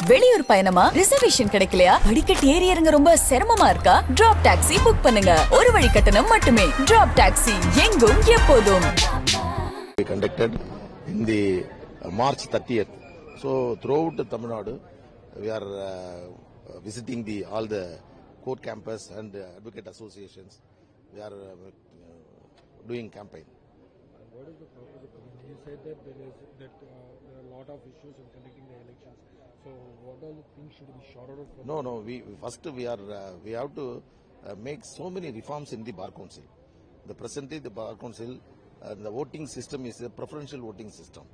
வெளியூர் பயணமா ரிசர்வேஷன் கிடைக்கலையா படிக்கட்டு ஏறி இறங்க ரொம்ப சிரமமா இருக்கா டிராப் டாக்ஸி புக் பண்ணுங்க ஒரு வழி கட்டணம் மட்டுமே டிராப் டாக்ஸி எங்கும் எப்போதும் conducted in the March 30th. So throughout Tamil Nadu we are visiting all the court campus and advocate associations. We are doing campaign. What is the purpose of coming? You said that there are a lot of issues in conducting the elections. So what all the things should be shorter of? No. We have to make so many reforms in the bar council. Presently the bar council, the voting system is a preferential voting system.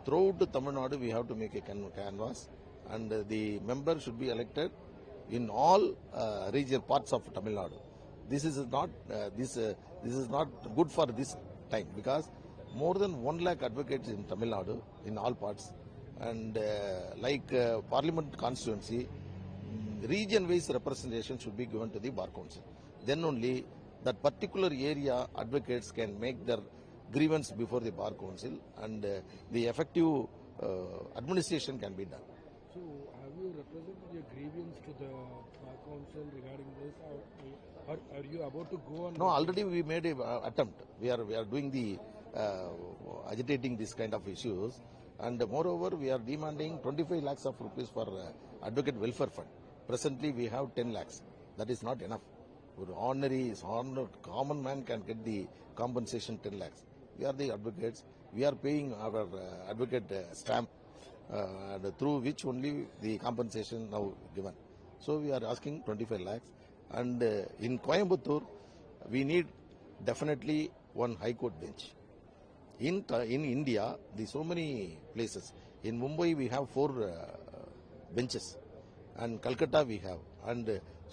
Throughout Tamil Nadu we have to make a canvas, and the member should be elected in all regional parts of Tamil Nadu. This is not good for this time, because more than 1 lakh advocates in Tamil Nadu in all parts, and parliament constituency, region-wise representation should be given to the bar council. Then only that particular area advocates can make their grievance before the bar council, and the effective administration can be done. So have you represented your grievance to the bar council regarding this, or are you about to go on? No, already we made an attempt. We are doing the agitating this kind of issues, and moreover we are demanding 25 lakhs of rupees for advocate welfare fund. Presently we have 10 lakhs. That is not enough. Common man can get the compensation 10 lakhs. We are the advocates. We are paying our advocate stamp, through which only the compensation now given. So we are asking 25 lakhs. And in Coimbatore, we need definitely one high court bench. In India, there are so many places. In Mumbai, we have 4 benches, and Calcutta we have, and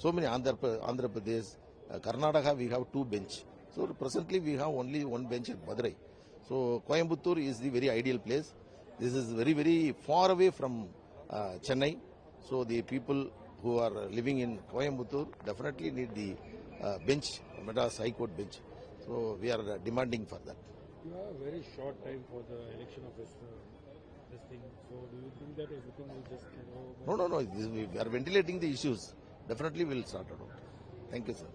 so many Andhra Pradesh, Karnataka we have 2 bench. So presently we have only 1 bench at Madurai. So Coimbatore is the very ideal place. This is very, very far away from Chennai. So the people who are living in Coimbatore definitely need the bench, Madras High Court bench. So we are demanding for that. You have a very short time for the election of this thing. So do you think that everything will just No. We are ventilating the issues. Definitely we will sort it out. Thank you, sir.